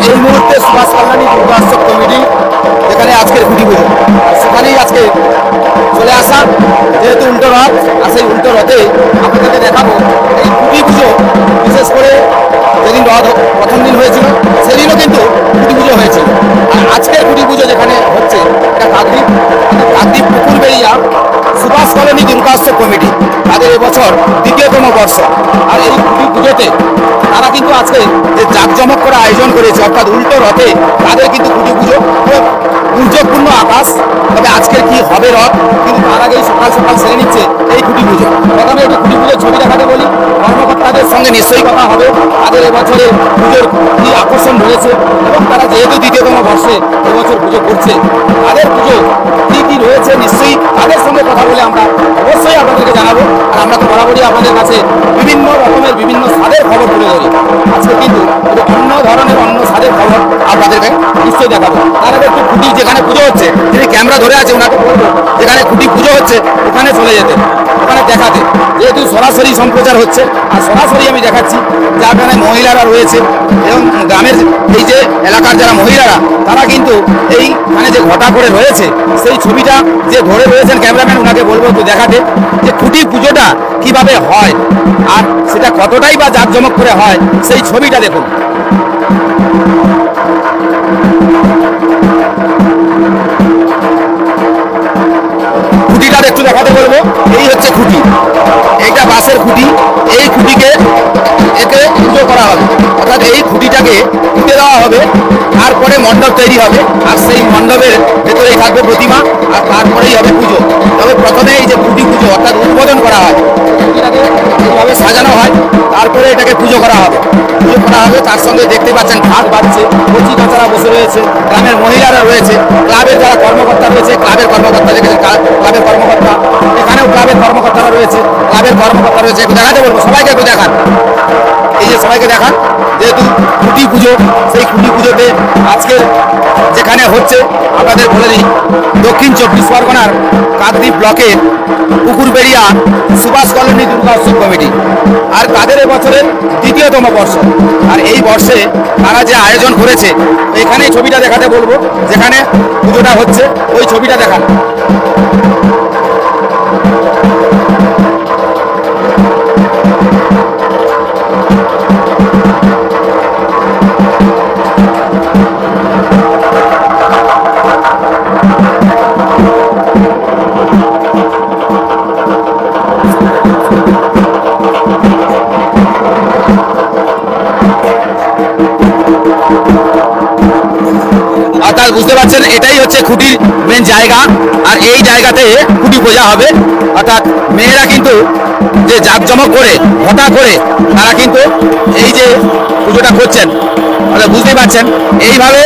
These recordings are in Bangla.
এই মুহূর্তে সুভাষ কল্যাণী দুর্গোৎসব কমিটি যেখানে আজকের খুঁটি পুজো, সেখানেই আজকে চলে আসা, যেহেতু উল্টো রথ, আর সেই উল্টো রথে আপনাদেরকে দেখাবো এই খুঁটি পুজো। বিশেষ করে যেদিন রথ প্রথম দিন হয়েছিল সেদিনও কিন্তু খুঁটি পুজো হয়েছিল। আর আজকের খুঁটি পুজো যেখানে হচ্ছে এটা কাকদ্বীপ পুকুরবেড়িয়া সুভাষ কলোনি দুর্গোৎসব কমিটি, তাদের এবছর দ্বিতীয়তম বর্ষ। আর এই খুঁটি পুজোতে তারা কিন্তু আজকে যে জাঁকজমক করে আয়োজন করেছে, অর্থাৎ উল্টো রথে তাদের কিন্তু খুঁটি পুজো, দুর্যোগপূর্ণ আকাশ। তবে আজকের কি হবে রথ, কিন্তু তার আগেই সকাল সকাল সেরে নিচ্ছে এই খুঁটি পুজো। প্রথমে একটু খুঁটি পুজোর ছবি দেখাতে বলি, কর্মকর্তাদের সঙ্গে নিশ্চয়ই কথা হবে তাদের এবছরে পুজোর কি আকর্ষণ রয়েছে, এবং তারা যেহেতু দ্বিতীয়তম বর্ষে এবছর পুজো করছে, তাদের পুজো কি কি রয়েছে নিশ্চয়ই তাদের সঙ্গে কথা বলে আমরা অবশ্যই আপনাদেরকে জানাবো। আর আমরা তো বরাবরই আপনাদের কাছে বিভিন্ন রকমের বিভিন্ন স্বাদের খবর তুলে ধরি। আজকে কিন্তু অন্য ধরনের অন্য স্বাদের খবর আপনাদেরকে নিশ্চয়ই দেখাবো। তার আগে একটু খুঁটি যেখানে পুজো হচ্ছে, যিনি ক্যামেরা ধরে আছে ওনাকে বলবো যেখানে খুঁটি পুজো হচ্ছে ওখানে চলে যেতে, ওখানে দেখাতে, যেহেতু সরাসরি সম্প্রচার হচ্ছে। আর সরাসরি আমি দেখাচ্ছি যেখানে মহিলারা রয়েছে এবং গ্রামের এই যে এলাকার যারা মহিলারা, তারা কিন্তু এইখানে যে ঘটা করে রয়েছে সেই ছবিটা যে ধরে রয়েছেন ক্যামেরাম্যান, ওনাকে বলবো একটু দেখাতে যে খুঁটি পুজোটা কিভাবে হয় আর সেটা কতটাই বা জাঁকজমক করে হয়, সেই ছবিটা দেখুন। খুঁটিটা একটু দেখাতে বলবো। এই হচ্ছে খুঁটি, এইটা বাঁশের খুঁটি। এই খুঁটিকে একে পুজো করা হবে, অর্থাৎ এই খুঁটিটাকে পুঁতে দেওয়া হবে, তারপরে মণ্ডপ তৈরি হবে। আর সেই মণ্ডপের ভেতরেই থাকবে প্রতিমা, আর তারপরেই হবে পুজো। তবে প্রথমে এই যে খুঁটি পুজো অর্থাৎ উদ্বোধন করা হয়, খুঁটিটাকে এইভাবে সাজানো হয়, তারপরে এটাকে পুজো করা হবে। তার সঙ্গে দেখতে পাচ্ছেন ঢাক বাজছে, কচি কাচারা বসে রয়েছে, গ্রামের মহিলারা রয়েছে, ক্লাবের যারা কর্মকর্তা রয়েছে, ক্লাবের কর্মকর্তা দেখেছেন, ক্লাবের কর্মকর্তা, এখানেও ক্লাবের কর্মকর্তারা রয়েছে, ক্লাবের কর্মকর্তা রয়েছে। একটু দেখাতে বলবো, সবাইকে একটু দেখান, এই যে সবাইকে দেখান। যেহেতু খুঁটি পুজো, সেই খুঁটি পুজোতে আজকে যেখানে হচ্ছে আপনাদের বলে দিই, দক্ষিণ 24 পরগনার কাকদ্বীপ ব্লকের পুকুরবেড়িয়া সুভাষ কলোনি দুর্গোৎসব কমিটি, আর তাদের এবছরের দ্বিতীয়তম বর্ষ। আর এই বর্ষে তারা যে আয়োজন করেছে, এখানে ছবিটা দেখাতে বলবো যেখানে পুজোটা হচ্ছে, ওই ছবিটা দেখান। অর্থাৎ বুঝতে পারছেন এটাই হচ্ছে খুঁটির মেন জায়গা, আর এই জায়গাতে খুঁটি পূজা হবে। অর্থাৎ মেয়েরা কিন্তু যে জাঁকজমক করে ঘটা করে তারা কিন্তু এই যে পুজোটা করছেন, অর্থাৎ বুঝতেই পারছেন এইভাবে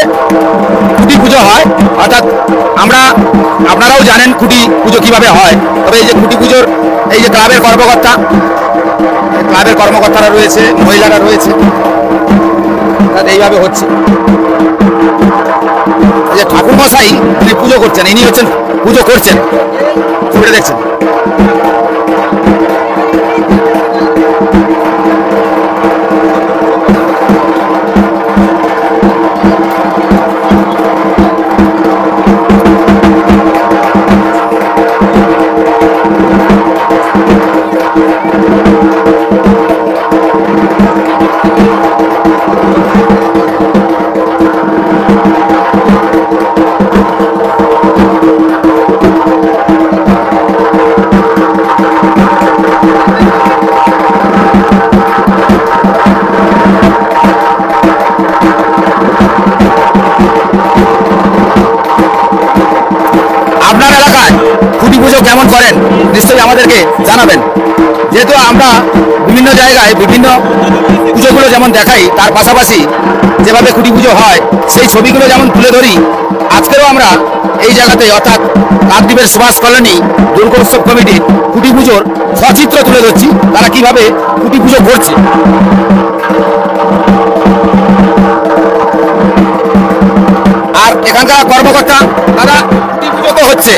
খুঁটি পুজো হয়। অর্থাৎ আপনারাও জানেন খুঁটি পুজো কিভাবে হয়। তবে এই যে খুঁটি পুজোর এই যে ক্লাবের কর্মকর্তারা রয়েছে, মহিলারা রয়েছে, এইভাবে হচ্ছে। যে ঠাকুর মশাই তিনি পুজো করছেন, ইনি হচ্ছেন পুজো করছেন, ছবিটা দেখছেন। আপনার এলাকায় খুঁটি পুজো কেমন করেন নিশ্চয়ই আমাদেরকে জানাবেন। যেহেতু আমরা বিভিন্ন জায়গায় বিভিন্ন পুজোগুলো যেমন দেখাই, তার পাশাপাশি যেভাবে খুঁটি পুজো হয় সেই ছবিগুলো যেমন তুলে ধরি, আজকেও আমরা এই জায়গাতে অর্থাৎ কাকদ্বীপের সুভাষ কলোনি দুর্গোৎসব কমিটির খুঁটি পুজোর সচিত্র তুলে ধরছি, তারা কিভাবে খুঁটি পুজো করছে। আর এখানকার কর্মকর্তা দাদা, খুঁটি পুজো তো হচ্ছে,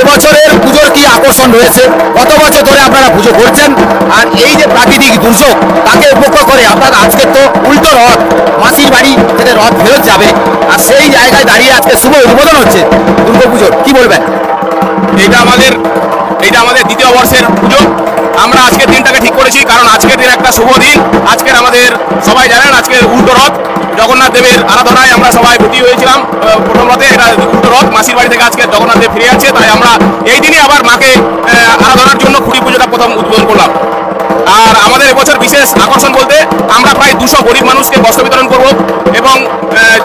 এবছরের পুজোর কি আকর্ষণ রয়েছে, কত বছর ধরে আপনারা পুজো করছেন, আর এই যে প্রাকৃতিক দুর্যোগ তাকে উপেক্ষা করে আপনার আজকে তো উল্টো রথ, মাসির বাড়ি থেকে রথ ফেরত যাবে, আর সেই জায়গায় দাঁড়িয়ে আজকে শুভ উদ্বোধন হচ্ছে দুর্গাপুজোর, কি বলবেন? এটা আমাদের দ্বিতীয় বর্ষের পুজো। আমরা আজকের দিনটাকে ঠিক করেছি কারণ আজকের দিন একটা শুভ দিন। আজকের আমাদের সবাই জানেন আজকের উল্টো রথ, জগন্নাথ দেবের আরাধনায় আমরা সবাই ভর্তি হয়েছিলাম। প্রথম রথে এটা উল্টো রথ, মাসির বাড়ি থেকে আজকে জগন্নাথ দেব ফিরে যাচ্ছে, তাই আমরা এই দিনই আবার মাকে আরাধনার জন্য খুঁটি পুজোটা প্রথম উদ্বোধন করলাম। আর আমাদের এবছর বিশেষ আকর্ষণ বলতে আমরা প্রায় 200 গরিব মানুষকে বস্ত্র বিতরণ করব এবং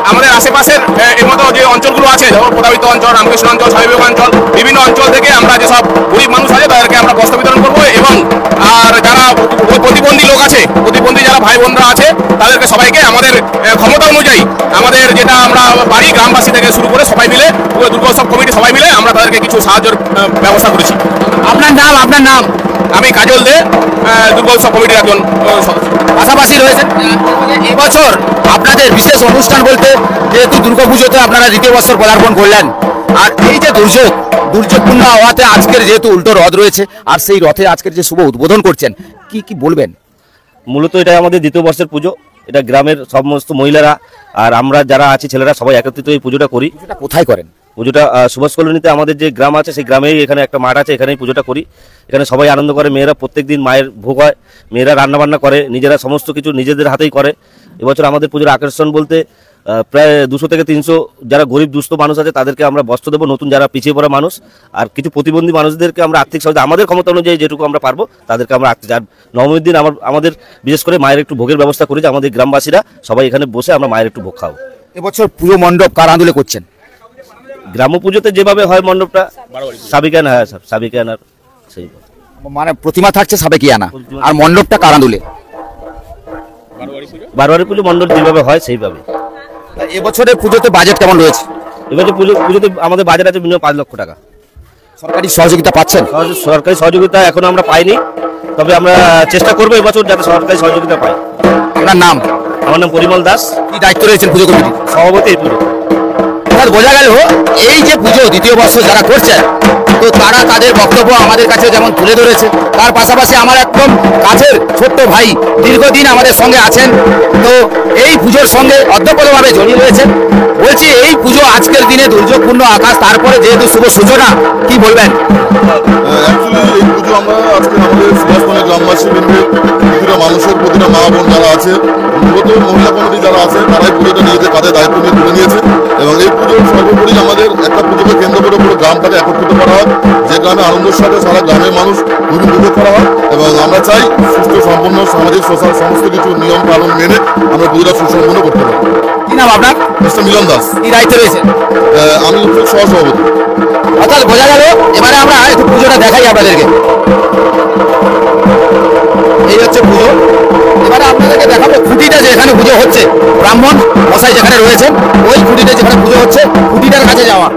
আমাদের আশেপাশের এর মতো যে অঞ্চলগুলো আছে, যেমন প্রতাবিত অঞ্চল, রামকৃষ্ণ অঞ্চল, স্বামী বিবেকানন্দ অঞ্চল, বিভিন্ন অঞ্চল থেকে আমরা যেসব গরিব মানুষ আছে তাদেরকে আমরা বস্ত্র বিতরণ করবো এবং আর যারা প্রতিবন্ধী লোক আছে, প্রতিবন্ধী যারা ভাই বোনরা আছে তাদেরকে সবাইকে আমাদের ক্ষমতা অনুযায়ী আমাদের যেটা আমরা বাড়ি গ্রামবাসী থেকে শুরু করে সবাই মিলে দুর্গোৎসব কমিটি সবাই মিলে আমরা তাদেরকে কিছু সাহায্যের ব্যবস্থা করেছি। আপনার নাম? আমি কাজল দে, দুর্গোৎসব কমিটির একজন সদস্য। পাশাপাশি রয়েছেন এবছর আপনাদের বিশেষ অনুষ্ঠান বলতে, যেহেতু দুর্গাপুজোতে আপনারা দ্বিতীয় বছর পদার্পণ করলেন, আর এই যে দুর্যোগপূর্ণ হওয়াতে আজকের যেহেতু উল্টো রথ রয়েছে, আর সেই রথে আজকের যে শুভ উদ্বোধন করছেন, কি বলবেন? মূলত এটা আমাদের দ্বিতীয় বর্ষের পুজো। এটা গ্রামের সমস্ত মহিলারা আর আমরা যারা আছি ছেলেরা সবাই একত্রিত এই পুজোটা করি। পুজোটা কোথায় করেন? পুজোটা সুভাষ কলোনিতে আমাদের যে গ্রাম আছে সেই গ্রামেই এখানে একটা মাঠ আছে, এখানেই পুজোটা করি। এখানে সবাই আনন্দ করে, মেয়েরা প্রত্যেকদিন মায়ের ভোগ হয়, মেয়েরা রান্নাবান্না করে, নিজেরা সমস্ত কিছু নিজেদের হাতেই করে। এবছর আমাদের পুজোর আকর্ষণ বলতে প্রায় 200 থেকে 300 যারা গরিব দুস্থ মানুষ আছে তাদেরকে আমরা বস্ত্র দেবো, নতুন যারা পিছিয়ে পড়া মানুষ, আর কিছু প্রতিবন্ধী মানুষদেরকে আমরা আর্থিক সহায়তা আমাদের ক্ষমতা অনুযায়ী যেটুকু আমরা পারবো তাদেরকে আমরা আর্থিক। আর নবমীর দিন আমাদের বিশেষ করে মায়ের একটু ভোগের ব্যবস্থা করি, যে আমাদের গ্রামবাসীরা সবাই এখানে বসে আমরা মায়ের একটু ভোগ খাবো। এবছর পুজো মণ্ডপ কার আন্দোলনে করছেন? গ্রাম্য পুজোতে যেভাবে হয় মণ্ডপটা সাবিকান, হ্যাঁ সাবিকান, আর সেই মানে প্রতিমা থাকছে সাবেকিয়ানা, আর মণ্ডপটা কার আন্দোলনে? বারোয়ারি পুজো মণ্ডপ যেভাবে হয় সেইভাবে। এবছরের পুজোতে বাজেট কেমন রয়েছে? এবারে পুজোতে আমাদের বাজেট আছে মিনিমাম 5 লক্ষ টাকা। সরকারি সহযোগিতা পাচ্ছেন? সরকারি সহযোগিতা এখনো আমরা পাইনি, তবে আমরা চেষ্টা করবো এবছর যাতে সরকারি সহযোগিতা পাই। আপনার নাম? আমার নাম পরিমল দাস। কি দায়িত্ব রয়েছেন পুজো কমিটি? সভাপতি এই পুজো। বোঝা গেল এই যে পুজো দ্বিতীয় বর্ষ যারা করছে, তো তারা তাদের বক্তব্য আমাদের কাছে যেমন তুলে ধরেছে, তার পাশাপাশি আমার একদম কাছের ছোট্ট ভাই দীর্ঘদিন আমাদের সঙ্গে আছেন, তো এই পুজোর সঙ্গে অধ্যক্ষভাবে জড়িয়ে রয়েছেন। বলছি এই পুজো আজকের দিনে দুর্যোগপূর্ণ আকাশ, তারপরে যেহেতু শুভ সূচনা, কি বলবেন? অ্যাকচুয়ালি এই পুজো আমরা আজকে আমাদের সুভাষবনের গ্রামবাসী বৃন্দের প্রতিটা মানুষের, প্রতিটা মা বোন যারা আছে, মূলত মহিলা কমিটি যারা আছে, তারাই পুজোটা নিজেদের কাঁধে দায়িত্ব নিয়ে তুলে নিয়েছে। এবং এই পুজোর সর্বোপরি আমাদের একটা পুজোকে কেন্দ্র করে পুরো গ্রামটাকে একত্রিত করা হয়, যে গ্রামে আনন্দের সাথে সারা গ্রামের মানুষ খুবই উপভোগ করা হয়। এবং আমরা চাই সুস্থ সম্পন্ন সামাজিক সোশ্যাল সমস্ত কিছু নিয়ম পালন মেনে আমরা পুজোটা সুসম্পন্ন করতে পারি। কি নাম আপনার? মিস্টার মিলন দাস। কি দায়িত্ব রয়েছে? আমি হচ্ছে সহসভাপতি। অর্থাৎ বোঝা গেল, এবারে আমরা একটু পুজোটা দেখাই আপনাদেরকে। এই হচ্ছে পুজো। এবারে আপনাদেরকে দেখাবো খুঁটিটা যেখানে পুজো হচ্ছে, ব্রাহ্মণ মশাই যেখানে রয়েছেন, ওই খুঁটিটা যেখানে পুজো হচ্ছে, খুঁটিটার কাছে যাওয়া,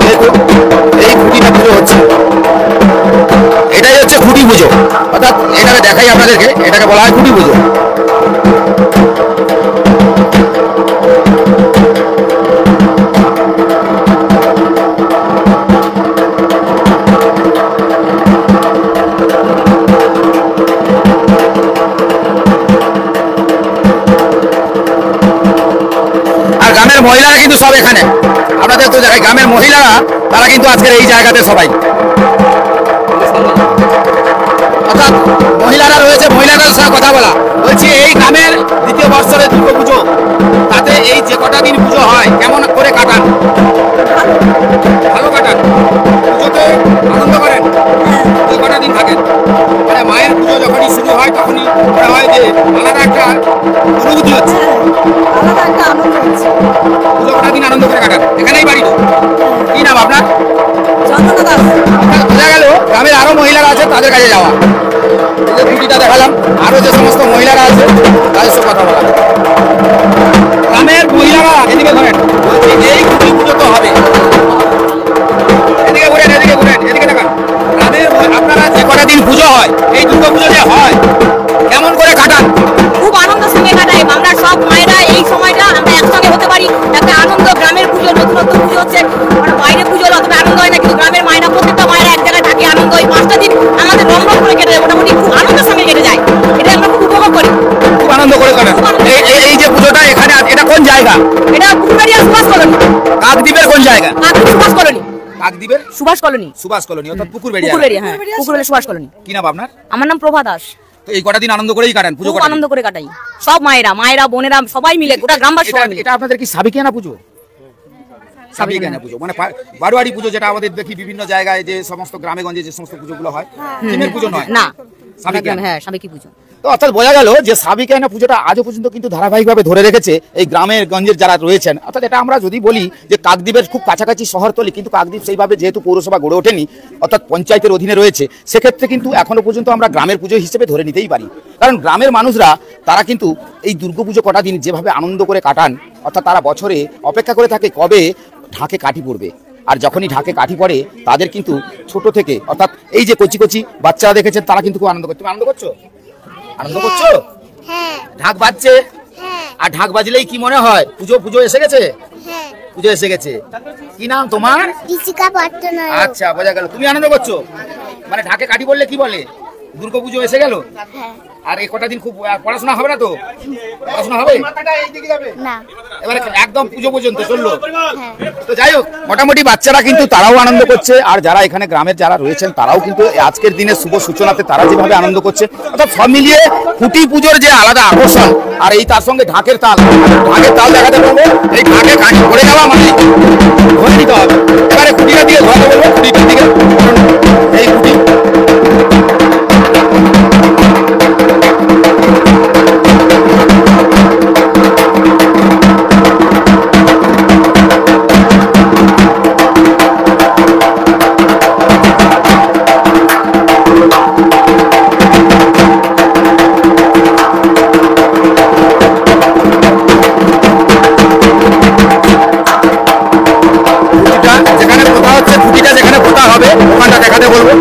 যেহেতু এই খুঁটিটা পুজো হচ্ছে, এটাই হচ্ছে খুঁটি পুজো। অর্থাৎ এটাকে দেখাই আপনাদেরকে, এটাকে বলা হয় খুঁটি পুজো। মহিলারা কিন্তু সব এখানে, আপনাদের তো দেখাই, গ্রামের মহিলারা তারা কিন্তু আজকের এই জায়গাতে সবাই, অর্থাৎ মহিলারা রয়েছে, মহিলাদের সঙ্গে কথা বলা। বলছি এই গ্রামের দ্বিতীয় বর্ষের দুর্গা পুজো, তাতে এই যে কটা দিন পুজো হয় কেমন করে কাটান? ভালো কাটান? পুজোতে আনন্দ করেন? যে কটা দিন থাকেন, মানে মায়ের পুজো যখনই শুরু হয় তখনই মনে হয় যে আলাদা একটা অনুভূতি হচ্ছে, আলাদা একটা আনন্দ হচ্ছে। পুজো কটা দিন আনন্দ করে কাটান? এখানেই বাড়ি? কি নাম আপনার? চন্দনা দাস। বোঝা গেল গ্রামের আরো মহিলারা আছে, তাদের কাছে যাওয়া। এই যে খুঁটিটা দেখালাম, আরো যে সমস্ত মহিলারা আছে তাদের সঙ্গে কথা বলা। গ্রামের মহিলারা এদিকে ধরেন, এই খুঁটি পুজো তো হবে, এদিকে ঘুরেন, এদিকে দেখান। গ্রামের আপনারা যে কটা দিন পুজো হয়, এই দুর্গা পুজো যে হয়, কেমন করে কাটান? খুব আনন্দের সঙ্গে কাটাই আমরা সব মায়েরা। এই সময়টা আমরা একসঙ্গে হতে পারি, একটা আনন্দ। গ্রামের পুজো, নতুন পুজো হচ্ছে, বাইরে পুজো অতটা আনন্দ হয় না, কিন্তু গ্রামের মায়েরা, প্রত্যেকটা মায়েরা এক জায়গায় থাকে, আনন্দ। ওই 5টা দিন আমাদের রমরম করে কেটে যায়, মোটামুটি খুব আনন্দের সঙ্গে কেটে যায়, এটা আমরা খুব উপভোগ করি, খুব আনন্দ করে কাটান। এই যে পুজোটা জায়গা? এটা পুকুরবাড়িয়া সুভাষ কলোনি। কাকদ্বীপের কোন জায়গা? কাকদ্বীপ সুভাষ কলোনি। কাকদ্বীপের সুভাষ কলোনি। সুভাষ কলোনি অর্থাৎ পুকুরবেড়িয়া। পুকুরবাড়িয়া, হ্যাঁ, পুকুরবাড়িয়া সুভাষ কলোনি। কি নাম আপনার? আমার নাম প্রভা দাস। তো এই কটা দিন আনন্দ করেই কাটান, পুজো খুব করেন? আনন্দ করে কাটাই, সব মায়েরা বোনেরা সবাই মিলে, গোটা গ্রামবাসী সবাই মিলে। এটা আপনাদের কি সাবিকিয়ানা পুজো? সাবিকিয়ানা পুজো মানে বারোয়ারি পুজো, যেটা আমাদের দেখি বিভিন্ন জায়গায় যে সমস্ত গ্রামে গঞ্জে যে সমস্ত পুজোগুলো হয়, থিমের পুজো নয় না, সাবিকিয়ানা। হ্যাঁ, সাবেকি পুজো। তো অর্থাৎ বোঝা গেল যে সাবিকিয়ানা পুজোটা আজও পর্যন্ত কিন্তু ধারাবাহিকভাবে ধরে রেখেছে এই গ্রামের গঞ্জের যারা রয়েছেন। অর্থাৎ এটা আমরা যদি বলি যে কাকদ্বীপের খুব কাছাকাছি শহরতলি, কিন্তু কাকদ্বীপ সেইভাবে যেহেতু পৌরসভা গড়ে ওঠেনি, অর্থাৎ পঞ্চায়েতের অধীনে রয়েছে, সেক্ষেত্রে কিন্তু এখনো পর্যন্ত আমরা গ্রামের পুজো হিসেবে ধরে নিতেই পারি। কারণ গ্রামের মানুষরা তারা কিন্তু এই দুর্গাপুজো কটা দিন যেভাবে আনন্দ করে কাটান, অর্থাৎ তারা বছরে অপেক্ষা করে থাকে কবে ঢাকে কাঠি পড়বে। আর যখনই ঢাকে কাঠি পড়ে তাদের কিন্তু ছোট থেকে, অর্থাৎ এই যে কচি কচি বাচ্চারা দেখেছেন, তারা কিন্তু খুব আনন্দ করছে। তুমি আনন্দ করছো? আনন্দ করছো? ঢাক বাজছে, আর ঢাক বাজলেই কি মনে হয় পুজো পুজো এসে গেছে? পুজো এসে গেছে। কি নাম তোমার? আচ্ছা, বোঝা গেল। তুমি আনন্দ করছো? মানে ঢাকে কাঠি পড়লে কি বলে? দুর্গা পুজো এসে গেল। আর এই কটা দিন খুব পড়াশোনা হবে না তো? পড়াশোনা হবে না। এবারে একদম পুজো পর্যন্ত চললো। তো যাই হোক, মোটামুটি বাচ্চারা কিন্তু তারাও আনন্দ করছে, আর যারা এখানে গ্রামের যারা রয়েছেন তারাও কিন্তু আজকের দিনের শুভ সূচনাতে তারা যেভাবে আনন্দ করছে, অর্থাৎ সব মিলিয়ে খুঁটি পুজোর যে আলাদা আকর্ষণ, আর এই তার সঙ্গে ঢাকের তাল দেখাতে পারবো। এই ঢাকে কাঠি পড়ে যাওয়া মানে ধরে নিতে হবে। এবারে খুঁটিটা দিকে ধরাতে বলবো, খুঁটিটার দিকে এই খুঁটি যেখানে পোতা হবে ওখানটা দেখাতে বলবো,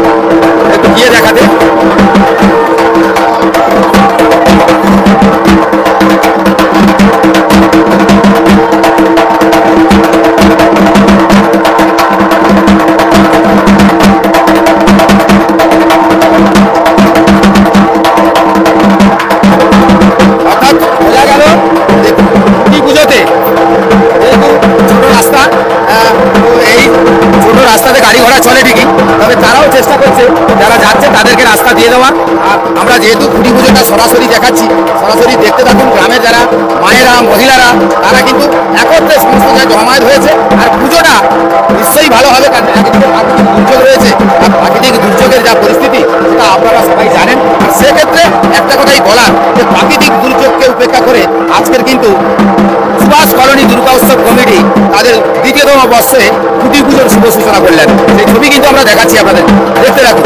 একটু গিয়ে দেখাতে। অর্থাৎ বোঝা গেল যে খুঁটি পুজোতে যেহেতু ছোট রাস্তা, এই ছোট রাস্তাতে গাড়ি ঘোড়া চলে ঠিকই, তবে তারাও চেষ্টা করছে যারা যাচ্ছে তাদেরকে রাস্তা দিয়ে দেওয়া। আর আমরা যেহেতু খুঁটি পুজোটা সরাসরি দেখাচ্ছি, সরাসরি দেখতে থাকুন। গ্রামের যারা মায়েরা মহিলারা তারা কিন্তু একত্রে সমস্ত জায়গায় জমায়েত হয়েছে, আর পুজোটা নিশ্চয়ই ভালো হবে। কারণ একদিকে প্রাকৃতিক দুর্যোগ রয়েছে, আর প্রাকৃতিক দুর্যোগের যা পরিস্থিতি সেটা আপনারা সবাই জানেন। আর সেক্ষেত্রে একটা কথাই বলার, যে প্রাকৃতিক দুর্যোগকে উপেক্ষা করে আজকের কিন্তু সুভাষ কলোনি দুর্গা উৎসব কমিটি তাদের দ্বিতীয়তম বর্ষে খুঁটি পুজোর শুভ সূচনা করলেন। সেই ছবি কিন্তু আমরা দেখাচ্ছি আপনাদের, দেখতে থাকুন।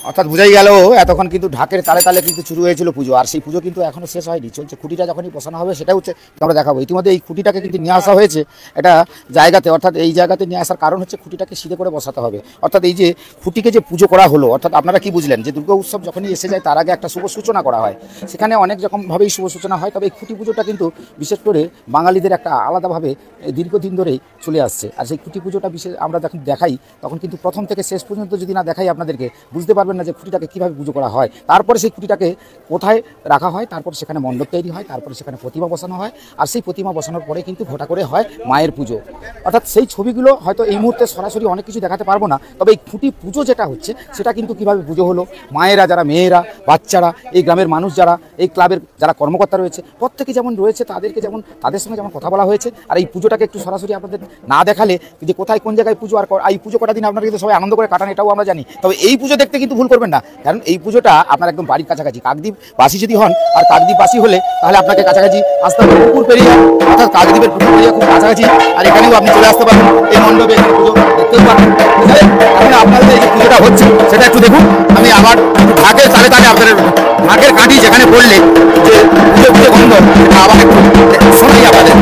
অর্থাৎ বোঝাই গেল এতক্ষণ কিন্তু ঢাকের তালে তালে কিন্তু শুরু হয়েছিল পুজো, আর সেই পুজো কিন্তু এখনো শেষ হয়নি, চলছে। খুঁটিটা যখনই বসানো হবে সেটা হচ্ছে আমরা দেখাবো। ইতিমধ্যে এই খুঁটিটাকে কিন্তু নিয়ে আসা হয়েছে এটা জায়গাতে, অর্থাৎ এই জায়গাতে নিয়ে আসার কারণ হচ্ছে খুঁটিটাকে সিধে করে বসাতে হবে। অর্থাৎ এই যে খুঁটিকে যে পুজো করা হলো, অর্থাৎ আপনারা কি বুঝলেন যে দুর্গা উৎসব যখনই এসে যায় তার আগে একটা শুভ সূচনা করা হয়, সেখানে অনেক রকমভাবেই শুভ সূচনা হয়। তবে এই খুঁটি পুজোটা কিন্তু বিশেষ করে বাঙালিদের একটা আলাদাভাবে দীর্ঘদিন ধরেই চলে আসছে। আর সেই খুঁটি পুজোটা বিশেষ আমরা যখন দেখাই তখন কিন্তু প্রথম থেকে শেষ পর্যন্ত যদি না দেখাই আপনাদেরকে বুঝতে পারবেন না যে খুঁটিটাকে কীভাবে পুজো করা হয়। তারপরে সেই খুঁটিটাকে কোথায় রাখা হয়, তারপর সেখানে মণ্ডপ তৈরি হয়, তারপরে সেখানে প্রতিমা বসানো হয়, আর সেই প্রতিমা বসানোর পরে কিন্তু ঘটা করে হয় মায়ের পুজো। অর্থাৎ সেই ছবিগুলো হয়তো এই মুহূর্তে সরাসরি অনেক কিছু দেখাতে পারবো না, তবে এই খুঁটি পুজো যেটা হচ্ছে সেটা কিন্তু কীভাবে পুজো হলো, মায়েরা যারা, মেয়েরা, বাচ্চারা, এই গ্রামের মানুষ যারা, এই ক্লাবের যারা কর্মকর্তা রয়েছে প্রত্যেকে যেমন রয়েছে, তাদের সঙ্গে যেমন কথা বলা হয়েছে। আর এই পুজোটাকে একটু সরাসরি আপনাদের না দেখালে যে কোথায় কোন জায়গায় পুজো, আর এই পুজো কটা দিন আপনারা কিন্তু সবাই আনন্দ করে কাটান এটাও আমরা জানি। তবে এই পুজো দেখতে কিন্তু ভুল করবেন না, কারণ এই পুজোটা আপনার একদম বাড়ির কাছাকাছি। কাকদ্বীপবাসী যদি হন আর কাকদ্বীপবাসী হলে তাহলে আপনাকে কাছাকাছি আসতে হবে পুকুর পেরিয়ে, অর্থাৎ কাকদ্বীপের পুকুর পেরিয়ে খুব কাছাকাছি, আর এখানেও আপনি চলে আসতে পারেন এই মণ্ডপে, এখানে পুজো দেখতেও পারেন। এখন আপনাদের এই যে পুজোটা হচ্ছে সেটা একটু দেখুন। আমি আবার ঢাকের তালে তালে আপনাদের ঢাকের কাঠি যেখানে বললে যে পুজো পুজো গন্ধ, আবার একটু শোনাই আপনাদের।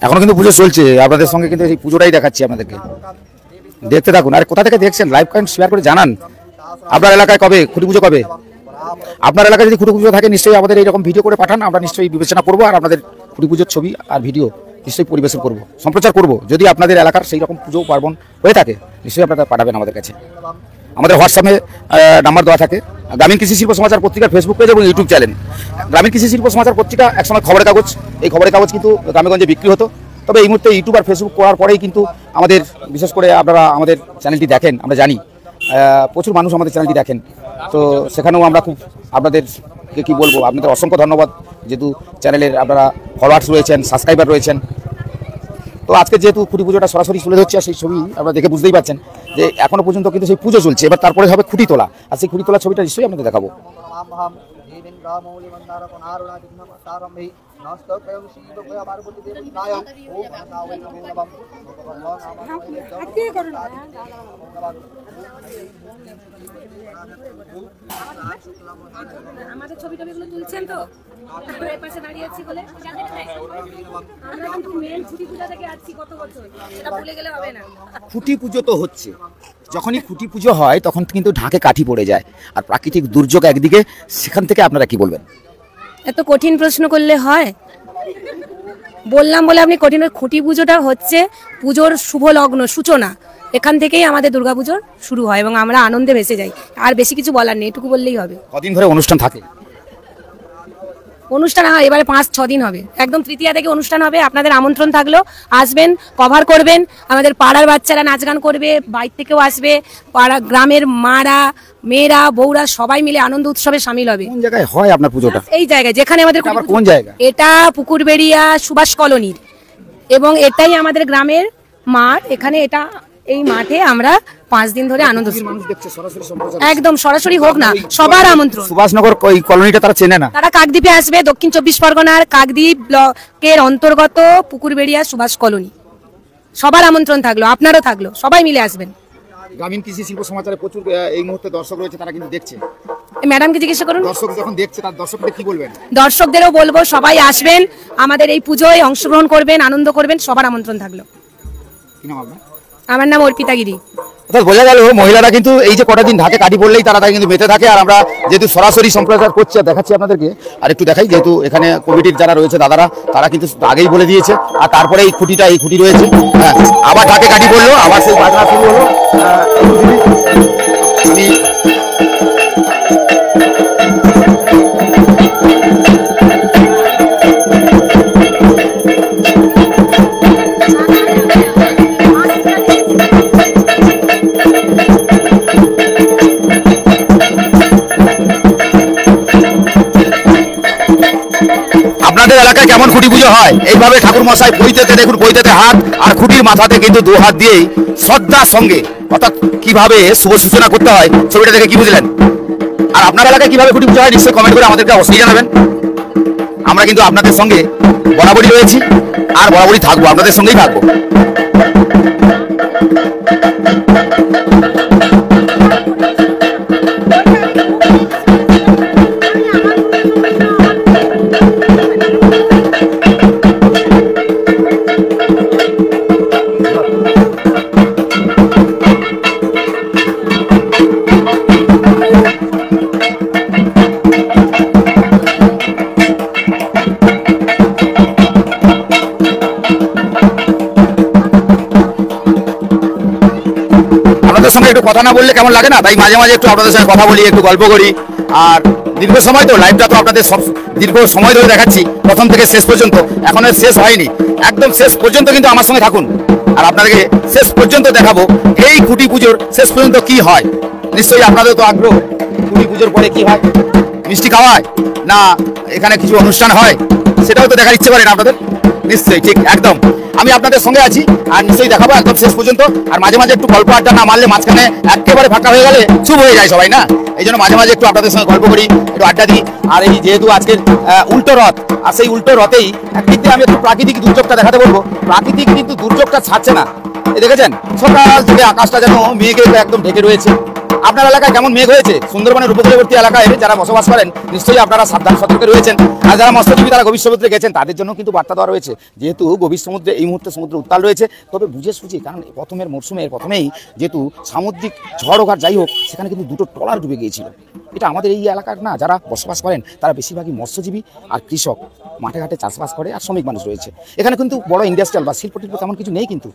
এখনো কিন্তু পুজো চলছে, আপনাদের সঙ্গে কিন্তু এই পুজোটাই দেখাচ্ছি আপনাদেরকে, দেখতে থাকুন। আর কোথা থেকে দেখছেন লাইভ কমেন্ট শেয়ার করে জানান আপনার এলাকায় কবে খুঁটি পুজো কবে। আপনার এলাকায় যদি খুঁটি পুজো থাকে নিশ্চয়ই আমাদের এইরকম ভিডিও করে পাঠান, আমরা নিশ্চয়ই বিবেচনা করবো আর আপনাদের খুঁটি পুজোর ছবি আর ভিডিও নিশ্চয়ই পরিবেশন করব, সম্প্রচার করব। যদি আপনাদের এলাকার সেই রকম পুজো পার্বণ হয়ে থাকে নিশ্চয়ই আপনারা পাঠাবেন আমাদের কাছে। আমাদের হোয়াটসঅ্যাপে নাম্বার দেওয়া থাকে। গ্রামীণ কৃষি শিল্প সমাচার পত্রিকার ফেসবুক পেজ এবং ইউটিউব চ্যানেল। গ্রামীণ কৃষি শিল্প সমাচার পত্রিকা একসময় খবরের কাগজ, এই খবরের কাগজ কিন্তু গ্রামেগঞ্জে বিক্রি হতো। তবে এই মুহূর্তে ইউটিউব আর ফেসবুক করার পরেই কিন্তু আমাদের বিশেষ করে আপনারা আমাদের চ্যানেলটি দেখেন, আমরা জানি প্রচুর মানুষ আমাদের চ্যানেলটি দেখেন। তো সেখানেও আমরা খুব আপনাদেরকে কী বলবো, আপনাদের অসংখ্য ধন্যবাদ, যেহেতু চ্যানেলের আপনারা ফলোয়ার্স রয়েছেন, সাবস্ক্রাইবার রয়েছেন। তো আজকে যেহেতু খুঁটি পুজোটা সরাসরি তুলে ধরছে, আর সেই ছবি আপনারা দেখে বুঝতেই পারছেন যে এখনো পর্যন্ত কিন্তু সেই পুজো চলছে। এবার তারপরে হবে খুঁটি তোলা, আর সেই খুঁটি তোলা ছবিটা নিশ্চয়ই আপনাদের দেখাবো। আমাদের ছবি টবিগুলো তুলছেন তো, এই পাশে দাঁড়িয়ে আছি বলে আমরা কিন্তু মেন ছুটি পূজা থেকে আসছি কত বছর, সেটা ভুলে গেলে হবে না। খুঁটি পুজো তো হচ্ছে, যখনই খুঁটি পুজো হয় তখন কিন্তু ঢাকে কাঠি পড়ে যায়, আর প্রাকৃতিক দুর্যোগ একদিকে, সেখান থেকে আপনারা কি বলবেন? এত কঠিন প্রশ্ন করলে হয়? বললাম বলে আপনি কঠিন? খুঁটি পুজোটা হচ্ছে পুজোর শুভ লগ্ন, সূচনা, এখান থেকেই আমাদের দুর্গাপুজোর শুরু হয় এবং আমরা আনন্দে ভেসে যাই। আর বেশি কিছু বলার নেই, এটুকু বললেই হবে। কদিন ধরে অনুষ্ঠান থাকে? অনুষ্ঠান এবারে 5-6 দিন হবে, একদম তৃতীয়া থেকে অনুষ্ঠান হবে। আপনাদের আমন্ত্রণ থাকলো, আসবেন, কভার করবেন। আমাদের পাড়ার বাচ্চারা নাচ গান করবে, বাইরে থেকেও আসবে, পাড়া গ্রামের মারা, মেয়েরা, বউরা সবাই মিলে আনন্দ উৎসবে সামিল হবে। কোন জায়গায় হয় আপনার পুজোটা? এই জায়গায় যেখানে আমাদের আবার কোন জায়গা? এটা পুকুরবেড়িয়া সুভাষ কলোনির, এবং এটাই আমাদের গ্রামের মাঠ। এখানে এটা এই মাঠে আমরা 5 দিন ধরে আনন্দ একদম সরাসরি হোক না, সবার আমন্ত্রণ। সুভাষনগর ওই কলোনিটা তারা চেনে না, তারা কাকদ্বীপে আসবে, দক্ষিণ 24 পরগনার কাকদ্বীপ ব্লকের অন্তর্গত পুকুরবেড়িয়া সুভাষ কলোনি। সবার আমন্ত্রণ থাকলো, আপনারও থাকলো, সবাই মিলে আসবেন। গ্রামীণ কৃষি শিল্প সমাচারে প্রচুর এই মুহূর্তে দর্শক রয়েছে, তারা কিন্তু দেখছে। ম্যাডামকে জিজ্ঞাসা করুন, দর্শক যখন দেখছে তার দর্শকদের কি বলবেন? দর্শকদেরও বলবো সবাই আসবেন, আমাদের এই পুজোয় অংশগ্রহণ করবেন, আনন্দ করবেন, সবার আমন্ত্রণ থাকলো। কি নাম আপনার? আমার নাম অর্পিতা গিরি। অর্থাৎ বোঝা গেল মহিলারা কিন্তু এই যে কটা দিন ঢাকে কাঠি পড়লেই তারা কিন্তু মেতে থাকে। আর আমরা যেহেতু সরাসরি সম্প্রচার করছি আর দেখাচ্ছি আপনাদেরকে, আর একটু দেখাই, যেহেতু এখানে কমিটির যারা রয়েছে দাদারা, তারা কিন্তু আগেই বলে দিয়েছে। আর তারপরে এই খুঁটি রয়েছে, হ্যাঁ, আবার ঢাকে কাঠি পড়লো, আবার সেই বাজনা শুরু হলো। আমি আপনাদের এলাকায় কেমন খুঁটি পুজো হয়? এইভাবে ঠাকুর মশাই বইতেতে, দেখুন বইতেতে হাত, আর খুঁটির মাথাতে কিন্তু 2 হাত দিয়েই শ্রদ্ধার সঙ্গে, অর্থাৎ কিভাবে শুভ সূচনা করতে হয়, ছবিটা দেখে কি বুঝলেন? আর আপনার এলাকায় কিভাবে খুঁটি পুজো হয় নিশ্চয়ই কমেন্ট করে আমাদেরকে অবশ্যই জানাবেন। আমরা কিন্তু আপনাদের সঙ্গে বরাবরই রয়েছি আর বরাবরই থাকবো, আপনাদের সঙ্গেই থাকবো। আপনাদের সঙ্গে একটু কথা না বললে কেমন লাগে না, তাই মাঝে মাঝে একটু আপনাদের সঙ্গে কথা বলি, একটু গল্প করি। আর দীর্ঘ সময় তো লাইভটা তো আপনাদের সব দীর্ঘ সময় ধরে দেখাচ্ছি, প্রথম থেকে শেষ পর্যন্ত, এখন শেষ হয়নি, একদম শেষ পর্যন্ত কিন্তু আমার সঙ্গে থাকুন। আর আপনাদেরকে শেষ পর্যন্ত দেখাবো এই খুঁটি পুজোর শেষ পর্যন্ত কি হয়। নিশ্চয়ই আপনাদের তো আগ্রহ, খুঁটি পুজোর পরে কি হয়, মিষ্টি খাওয়ায় না এখানে কিছু অনুষ্ঠান হয়, সেটাও তো দেখার ইচ্ছে করেন আপনাদের। নিশ্চয়ই, ঠিক একদম আমি আপনাদের সঙ্গে আছি, আর নিশ্চয়ই দেখাবো একদম শেষ পর্যন্ত। আর মাঝে মাঝে একটু গল্প আড্ডা না মারলে মাঝখানে একেবারে ফাঁকা হয়ে গেলে চুপ হয়ে যায় সবাই না, এই জন্য মাঝে মাঝে একটু আপনাদের সঙ্গে গল্প করি, একটু আড্ডা দিই। আর এই যেহেতু আজকের উল্টো রথ, আর সেই উল্টো রথেই একদিক দিয়ে আমি একটু প্রাকৃতিক দুর্যোগটা দেখাতে বলবো। প্রাকৃতিক কিন্তু দুর্যোগটা ছাড়ছে না, এই দেখেছেন সকাল থেকে আকাশটা যেন মেঘে একদম ঢেকে রয়েছে। আপনার এলাকায় কেমন মেঘ হয়েছে? সুন্দরবনের উপকূলবর্তী এলাকায় যারা বসবাস করেন নিশ্চয়ই আপনারা সাবধান সতর্কে রয়েছেন। আর যারা মৎস্যজীবী তারা গভীর সমুদ্রে গেছেন তাদের জন্য কিন্তু বার্তা দেওয়া রয়েছে, যেহেতু গভীর সমুদ্রে এই মুহূর্তে সমুদ্র উত্তাল রয়েছে। তবে বুঝে সুঝে, কারণ প্রথমের প্রথমেই যেহেতু সামুদ্রিক ঝড় হোক আর যাই হোক, সেখানে কিন্তু দুটো ট্রলার ডুবে গিয়েছিল। এটা আমাদের এই এলাকার না, যারা বসবাস করেন তারা বেশিরভাগই মৎস্যজীবী আর কৃষক, মাঠে ঘাটে চাষবাস করে আর শ্রমিক মানুষ রয়েছে। এখানে কিন্তু বড় ইন্ডাস্ট্রিয়াল বা শিল্প টিল্প তেমন কিছু নেই কিন্তু।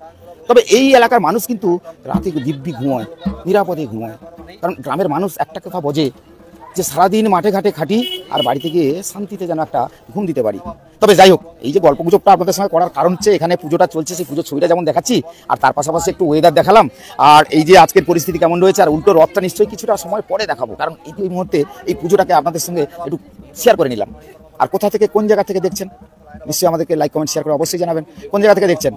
তবে এই এলাকার মানুষ কিন্তু রাতে দিব্যি ঘুমোয়, নিরাপদে ঘুমোয়। কারণ গ্রামের মানুষ একটা কথা বোঝে যে সারাদিন মাঠে ঘাটে খাটি আর বাড়িতে গিয়ে শান্তিতে যেন একটা ঘুম দিতে পারি। তবে যাই হোক, এই যে গল্প গুজবটা আপনাদের সঙ্গে করার কারণ হচ্ছে এখানে পুজোটা চলছে, সেই পুজোর ছবিটা যেমন দেখাচ্ছি আর তার পাশাপাশি একটু ওয়েদার দেখালাম। আর এই যে আজকের পরিস্থিতি কেমন রয়েছে, আর উল্টো রথটা নিশ্চয়ই কিছুটা সময় পরে দেখাবো, কারণ এই মুহূর্তে এই পুজোটাকে আপনাদের সঙ্গে একটু শেয়ার করে নিলাম। আর কোথা থেকে কোন জায়গা থেকে দেখছেন নিশ্চয়ই আমাদেরকে লাইক কমেন্ট শেয়ার করে অবশ্যই জানাবেন। কোন জায়গা থেকে দেখছেন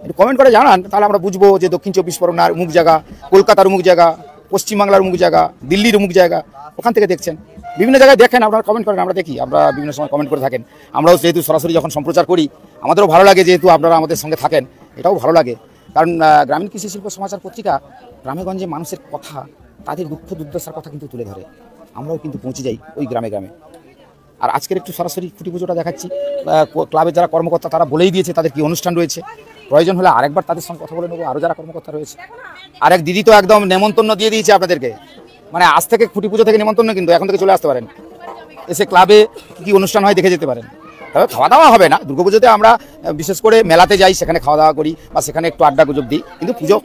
একটু কমেন্ট করে জানান, তাহলে আমরা বুঝবো যে দক্ষিণ 24 পরগনার অমুক জায়গা, কলকাতার অমুক জায়গা, পশ্চিমবাংলার অমুক জায়গা, দিল্লির অমুক জায়গা, ওখান থেকে দেখছেন। বিভিন্ন জায়গায় দেখেন, আপনারা কমেন্ট করেন, আমরা দেখি, আমরা বিভিন্ন সময় কমেন্ট করে থাকেন। আমরাও যেহেতু সরাসরি যখন সম্প্রচার করি আমাদেরও ভালো লাগে, যেহেতু আপনারা আমাদের সঙ্গে থাকেন এটাও ভালো লাগে। কারণ গ্রামীণ কৃষি শিল্প সমাচার পত্রিকা গ্রামেগঞ্জে মানুষের কথা, তাদের দুঃখ দুর্দশার কথা কিন্তু তুলে ধরে। আমরাও কিন্তু পৌঁছে যাই ওই গ্রামে গ্রামে। আর আজকের একটু সরাসরি খুঁটি পুজোটা দেখাচ্ছি। ক্লাবের যারা কর্মকর্তা তারা বলেই দিয়েছে তাদের কি অনুষ্ঠান রয়েছে, প্রয়োজন হলে আরেকবার তাদের সঙ্গে কথা বলে নেবো। আরও যারা কর্মকর্তা রয়েছে, আরেক দিদি তো একদম নেমন্তন্ন দিয়ে দিয়েছে আপনাদেরকে, মানে আজ থেকে খুঁটি পুজো থেকে নেমন্তন্ন, কিন্তু এখন থেকে চলে আসতে পারেন, এসে ক্লাবে কী অনুষ্ঠান হয় দেখে যেতে পারেন। তবে খাওয়া দাওয়া হবে না, দুর্গাপুজোতে আমরা বিশেষ করে মেলাতে যাই, সেখানে খাওয়া দাওয়া করি বা সেখানে একটু আড্ডা গুজব দিই, কিন্তু পুজো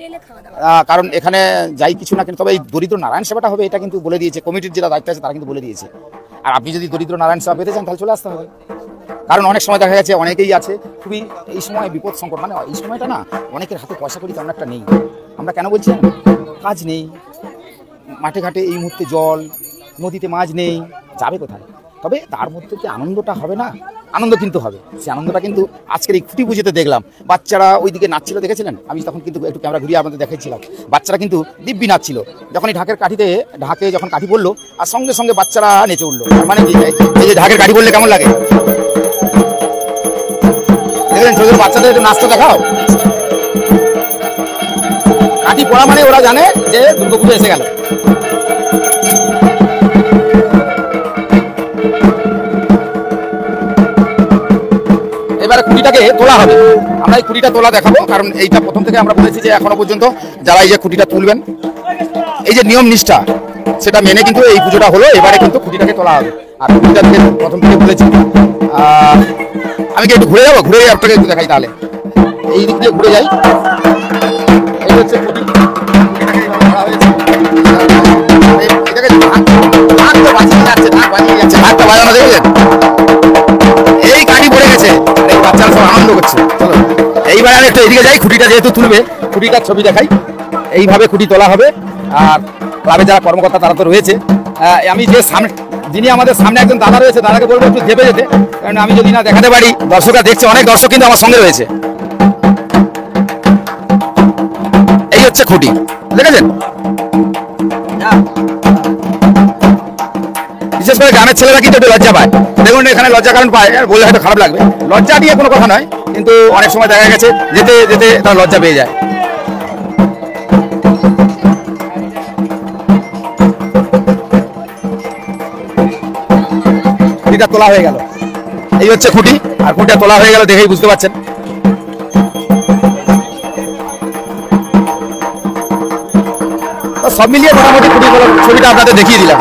কারণ এখানে যাই কিছু না, কিন্তু তবে এই দরিদ্র নারায়ণ সেবাটা হবে এটা কিন্তু বলে দিয়েছে কমিটির যারা দায়িত্ব আছে তারা কিন্তু বলে দিয়েছে। আর আপনি যদি দরিদ্র নারায়ণ সেবা পেতে চান তাহলে চলে আসতে হবে। কারণ অনেক সময় দেখা গেছে অনেকেই আছে খুবই এই সময় বিপদ সংকট, মানে এই সময়টা না অনেকের হাতে পয়সা করি তেমন একটা নেই। আমরা কেন বলছি, কাজ নেই, মাঠে ঘাটে এই মুহূর্তে জল, নদীতে মাছ নেই, যাবে কোথায়? তবে তার মধ্যে যে আনন্দটা হবে না, আনন্দ কিন্তু হবে। সেই আনন্দটা কিন্তু আজকের এই খুঁটি পুজোতে দেখলাম। বাচ্চারা ওইদিকে নাচছিল, দেখেছিলেন? আমি তখন কিন্তু একটু ক্যামেরা ঘুরিয়ে আপনাদের দেখাচ্ছিলাম। বাচ্চারা কিন্তু দিব্যি নাচছিল, যখন এই ঢাকে যখন কাঠি পড়লো আর সঙ্গে সঙ্গে বাচ্চারা নেচে উঠলো। মানে এই যে ঢাকের কাঠি পড়লে কেমন লাগে দেখলেন? ছোট বাচ্চাদের একটু নাচতে দেখাও। কাঠি পড়া মানে ওরা জানে যে দুর্গাপুজো এসে গেল। এবারে খুঁটিটাকে তোলা হবে, আমরা এই খুঁটিটা তোলা দেখাবো। কারণ এইটা প্রথম থেকে আমরা বলেছি যে এখনো পর্যন্ত যারা এই যে খুঁটিটা তুলবেন, এই যে নিয়ম নিষ্ঠা সেটা মেনে কিন্তু এই পুজোটা হলো। এবারে কিন্তু খুঁটিটাকে তোলা হবে। আর খুঁটিটা থেকে প্রথম থেকে বলেছি, আমি কি একটু ঘুরে যাবো, ঘুরে আপনাকে একটু দেখাই। তাহলে এই দিক দিয়ে ঘুরে যাই। এই হচ্ছে খুঁটি, এটাকে ঢাক তো বাজিয়ে যাচ্ছে, ঢাকটা বাজানো দেখলেন? এই কাঠি পড়ে গেছে, এই বাচ্চারা সব আনন্দ করছে। চলো এইবার আমি একটু এদিকে যাই, খুঁটিটা যেহেতু তুলবে, খুঁটিটার ছবি দেখাই। এইভাবে খুঁটি তোলা হবে। আর ক্লাবে যারা কর্মকর্তা তারা তো রয়েছে। আমি যে সামনে, যিনি আমাদের সামনে একজন দাদা রয়েছে, দাদাকে বলবো একটু চেপে যেতে, কারণ আমি যদি না দেখাতে পারি দর্শকরা দেখছে, অনেক দর্শক কিন্তু আমার সঙ্গে রয়েছে। এই হচ্ছে খুঁটি, দেখেছেন? বিশেষ করে গ্রামের ছেলেরা কিন্তু একটু লজ্জা পায়। দেখুন এখানে লজ্জা কারণ পায়, বললে হয়তো খারাপ লাগবে, লজ্জা নিয়ে কোনো কথা নয়, কিন্তু অনেক সময় দেখা গেছে যেতে যেতে তারা লজ্জা পেয়ে যায়। খুঁটিটা তোলা হয়ে গেল, এই হচ্ছে খুঁটি। আর খুঁটিটা তোলা হয়ে গেল দেখেই বুঝতে পারছেন। সব মিলিয়ে মোটামুটি খুঁটি ছবিটা আপনাদের দেখিয়ে দিলাম।